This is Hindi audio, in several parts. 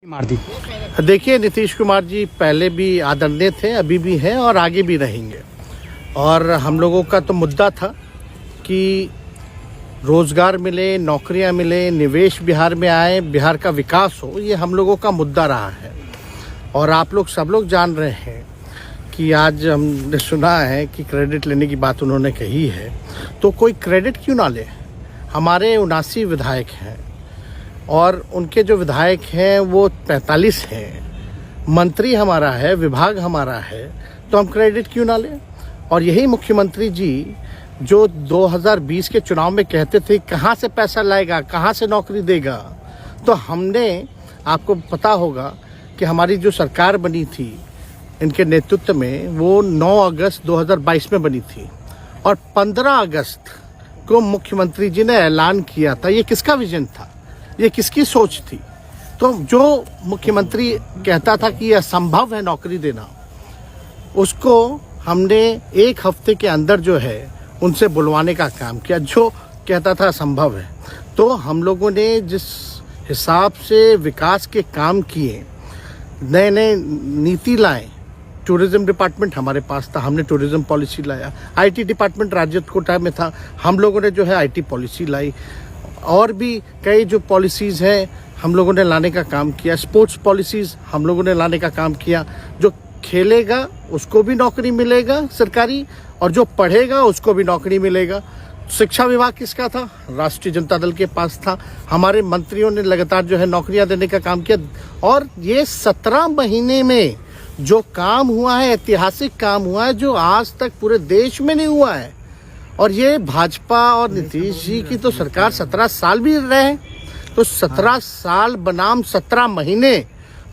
मार दी। देखिए, नीतीश कुमार जी पहले भी आदरणीय थे, अभी भी हैं और आगे भी रहेंगे। और हम लोगों का तो मुद्दा था कि रोजगार मिले, नौकरियां मिले, निवेश बिहार में आए, बिहार का विकास हो, ये हम लोगों का मुद्दा रहा है। और आप लोग सब लोग जान रहे हैं कि आज हमने सुना है कि क्रेडिट लेने की बात उन्होंने कही है, तो कोई क्रेडिट क्यों ना ले। हमारे 79 विधायक हैं और उनके जो विधायक हैं वो 45 हैं, मंत्री हमारा है, विभाग हमारा है, तो हम क्रेडिट क्यों ना लें। और यही मुख्यमंत्री जी जो 2020 के चुनाव में कहते थे कहाँ से पैसा लाएगा, कहाँ से नौकरी देगा, तो हमने, आपको पता होगा कि हमारी जो सरकार बनी थी इनके नेतृत्व में, वो 9 अगस्त 2022 में बनी थी और 15 अगस्त को मुख्यमंत्री जी ने ऐलान किया था। ये किसका विजन था, ये किसकी सोच थी। तो जो मुख्यमंत्री कहता था कि यह असंभव है नौकरी देना, उसको हमने एक हफ्ते के अंदर जो है उनसे बुलवाने का काम किया। जो कहता था असंभव है, तो हम लोगों ने जिस हिसाब से विकास के काम किए, नए नए नीति लाए, टूरिज्म डिपार्टमेंट हमारे पास था, हमने टूरिज्म पॉलिसी लाया। आईटी डिपार्टमेंट राज्य कोटा में था, हम लोगों ने जो है आईटी पॉलिसी लाई। और भी कई जो पॉलिसीज़ हैं हम लोगों ने लाने का काम किया। स्पोर्ट्स पॉलिसीज़ हम लोगों ने लाने का काम किया। जो खेलेगा उसको भी नौकरी मिलेगा सरकारी, और जो पढ़ेगा उसको भी नौकरी मिलेगा। शिक्षा विभाग किसका था, राष्ट्रीय जनता दल के पास था। हमारे मंत्रियों ने लगातार जो है नौकरियां देने का काम किया। और ये 17 महीने में जो काम हुआ है, ऐतिहासिक काम हुआ है, जो आज तक पूरे देश में नहीं हुआ है। और ये भाजपा और नीतीश जी की तो सरकार 17 साल भी रहे, तो 17 साल बनाम 17 महीने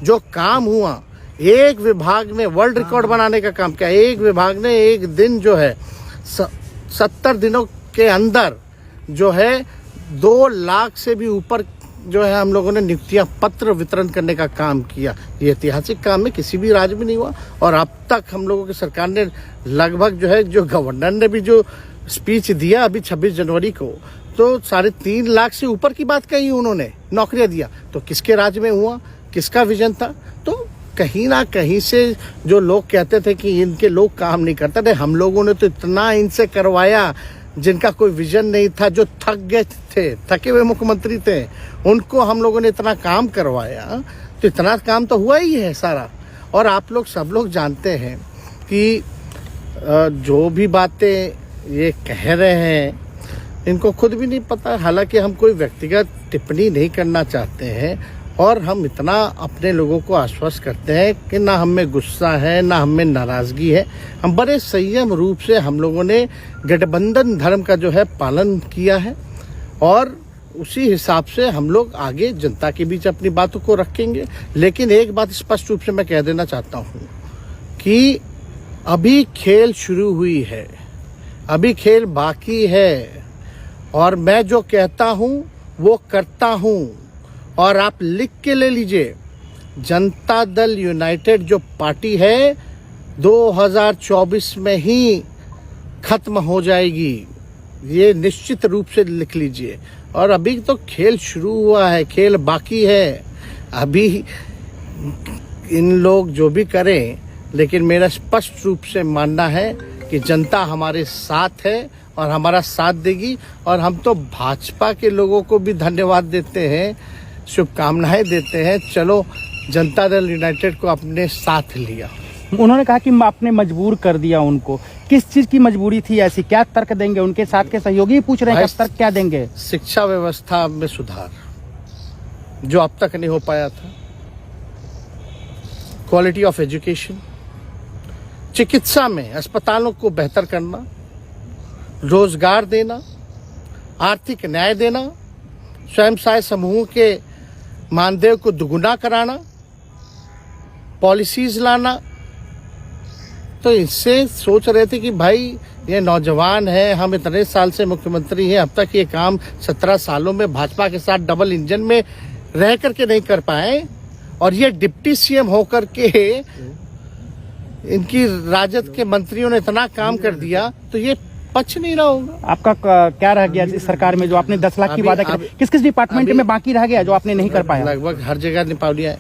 जो काम हुआ, एक विभाग ने वर्ल्ड रिकॉर्ड बनाने का काम किया। एक विभाग ने एक दिन जो है 70 दिनों के अंदर जो है 2 लाख से भी ऊपर जो है हम लोगों ने नियुक्तियां पत्र वितरण करने का काम किया। ये ऐतिहासिक काम है, किसी भी राज्य में नहीं हुआ। और अब तक हम लोगों की सरकार ने लगभग जो है, जो गवर्नर ने भी जो स्पीच दिया अभी 26 जनवरी को, तो 3.5 लाख से ऊपर की बात कही उन्होंने, नौकरियां दिया। तो किसके राज्य में हुआ, किसका विजन था। तो कहीं ना कहीं से जो लोग कहते थे कि इनके लोग काम नहीं करते थे, हम लोगों ने तो इतना इनसे करवाया जिनका कोई विजन नहीं था, जो थक गए थे, थके हुए मुख्यमंत्री थे, उनको हम लोगों ने इतना काम करवाया। तो इतना काम तो हुआ ही है सारा। और आप लोग सब लोग जानते हैं कि जो भी बातें ये कह रहे हैं इनको खुद भी नहीं पता। हालांकि हम कोई व्यक्तिगत टिप्पणी नहीं करना चाहते हैं और हम इतना अपने लोगों को आश्वस्त करते हैं कि ना हम में गुस्सा है, ना हम में नाराज़गी है। हम बड़े संयम रूप से हम लोगों ने गठबंधन धर्म का जो है पालन किया है और उसी हिसाब से हम लोग आगे जनता के बीच अपनी बातों को रखेंगे। लेकिन एक बात स्पष्ट रूप से मैं कह देना चाहता हूँ कि अभी खेल शुरू हुई है, अभी खेल बाकी है। और मैं जो कहता हूँ वो करता हूँ। और आप लिख के ले लीजिए, जनता दल यूनाइटेड जो पार्टी है 2024 में ही खत्म हो जाएगी, ये निश्चित रूप से लिख लीजिए। और अभी तो खेल शुरू हुआ है, खेल बाकी है। अभी इन लोग जो भी करें, लेकिन मेरा स्पष्ट रूप से मानना है कि जनता हमारे साथ है और हमारा साथ देगी। और हम तो भाजपा के लोगों को भी धन्यवाद देते हैं, शुभकामनाएं देते हैं। चलो, जनता दल यूनाइटेड को अपने साथ लिया। उन्होंने कहा कि आपने मजबूर कर दिया उनको। किस चीज की मजबूरी थी ऐसी, क्या तर्क देंगे? उनके साथ के सहयोगी पूछ रहे हैं, तर्क क्या देंगे? शिक्षा व्यवस्था में सुधार जो अब तक नहीं हो पाया था, क्वालिटी ऑफ एजुकेशन, चिकित्सा में अस्पतालों को बेहतर करना, रोजगार देना, आर्थिक न्याय देना, स्वयं सहायता समूह के मानदेय को दुगुना कराना, पॉलिसीज लाना। तो इससे सोच रहे थे कि भाई ये नौजवान है, हम इतने साल से मुख्यमंत्री हैं, अब तक ये काम 17 सालों में भाजपा के साथ डबल इंजन में रह करके नहीं कर पाए, और ये डिप्टी सीएम होकर के इनकी राजद के मंत्रियों ने इतना काम कर दिया, तो ये पक्ष नहीं रहा होगा। आपका क्या रह गया इस सरकार में जो आपने 10 लाख की वादा किया? किस किस डिपार्टमेंट में बाकी रह गया जो आपने नहीं कर पाया? लगभग हर जगह निपा लिया है।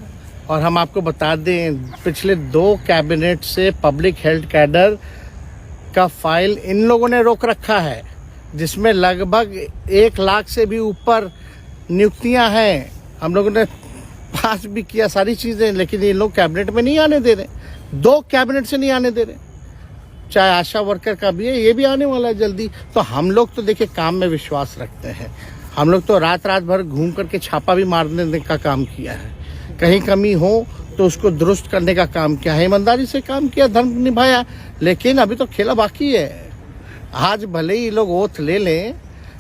और हम आपको बता दें पिछले 2 कैबिनेट से पब्लिक हेल्थ कैडर का फाइल इन लोगों ने रोक रखा है, जिसमें लगभग 1 लाख से भी ऊपर नियुक्तियां हैं। हम लोगों ने पास भी किया सारी चीजें, लेकिन ये लोग कैबिनेट में नहीं आने दे रहे। 2 कैबिनेट से नहीं आने दे रहे। चाहे आशा वर्कर का भी है, ये भी आने वाला है जल्दी। तो हम लोग तो देखिए काम में विश्वास रखते हैं। हम लोग तो रात भर घूम करके छापा भी मारने का काम किया है। कहीं कमी हो तो उसको दुरुस्त करने का काम किया है, ईमानदारी से काम किया, धर्म निभाया। लेकिन अभी तो खेला बाकी है। आज भले ही लोग ओथ ले लें,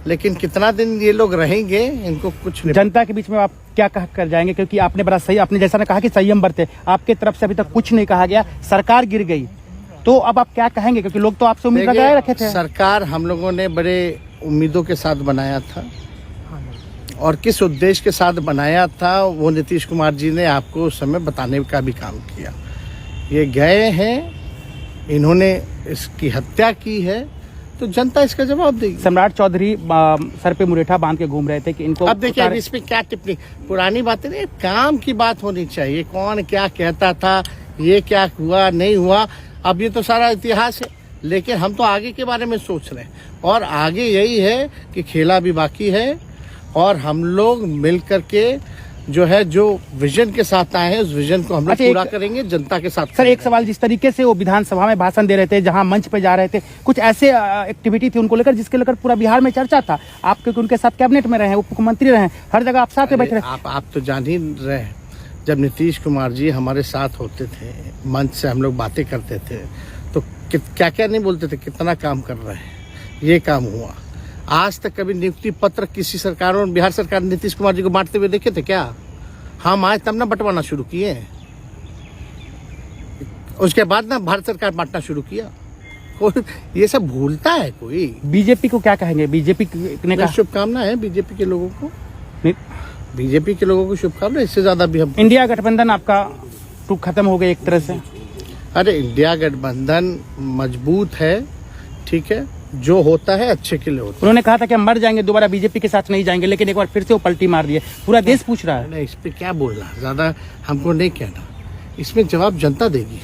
लेकिन कितना दिन ये लोग रहेंगे, इनको कुछ नहीं। जनता के बीच में आप क्या कह कर जाएंगे? क्योंकि आपने बड़ा सही, आपने जैसा ने कहा कि संयम बरते, आपके तरफ से अभी तक कुछ नहीं कहा गया, सरकार गिर गई, तो अब आप क्या कहेंगे? क्योंकि लोग तो आपसे उम्मीद लगाए रखे थे। सरकार हम लोगों ने बड़े उम्मीदों के साथ बनाया था, और किस उद्देश्य के साथ बनाया था वो नीतीश कुमार जी ने आपको उस समय बताने का भी काम किया। ये गए हैं, इन्होंने इसकी हत्या की है, तो जनता इसका जवाब देगी। सम्राट चौधरी सर पे मुरेठा बांध के घूम रहे थे कि इनको अब देखिए इस पे क्या टिप्पणी, पुरानी बातें नहीं, काम की बात होनी चाहिए। कौन क्या कहता था, ये क्या हुआ नहीं हुआ, अब ये तो सारा इतिहास है। लेकिन हम तो आगे के बारे में सोच रहे हैं, और आगे यही है कि खेला भी बाकी है, और हम लोग मिल करके जो है, जो विजन के साथ आए हैं, उस विजन को हम लोग पूरा करेंगे जनता के साथ। सर एक सवाल, जिस तरीके से वो विधानसभा में भाषण दे रहे थे, जहां मंच पे जा रहे थे, कुछ ऐसे एक्टिविटी थी उनको लेकर जिसके लेकर पूरा बिहार में चर्चा था। आप क्योंकि उनके साथ कैबिनेट में रहे हैं, उप मुख्यमंत्री रहे, हर जगह आप साथ में बैठे रहे। आप तो जान ही रहे हैं, जब नीतीश कुमार जी हमारे साथ होते थे, मंच से हम लोग बातें करते थे, तो क्या क्या नहीं बोलते थे, कितना काम कर रहे हैं, ये काम हुआ। आज तक कभी नियुक्ति पत्र किसी सरकारों, बिहार सरकार नीतीश कुमार जी को बांटते हुए देखे थे क्या? हम आए तब ना बंटवाना शुरू किए, उसके बाद ना भारत सरकार बांटना शुरू किया। कोई ये सब भूलता है कोई? बीजेपी को क्या कहेंगे? बीजेपी ने कहा शुभकामना है बीजेपी के लोगों को, बीजेपी के लोगों को शुभकामना। इससे ज्यादा भी हम, इंडिया गठबंधन आपका टूक खत्म हो गई एक तरह से। अरे इंडिया गठबंधन मजबूत है, ठीक है, जो होता है अच्छे के लिए होता है। उन्होंने कहा था कि हम मर जाएंगे, दोबारा बीजेपी के साथ नहीं जाएंगे, लेकिन एक बार फिर से वो पलटी मार दिए। पूरा देश पूछ रहा है। इस पे क्या बोलना, ज्यादा हमको नहीं कहना, इसमें जवाब जनता देगी।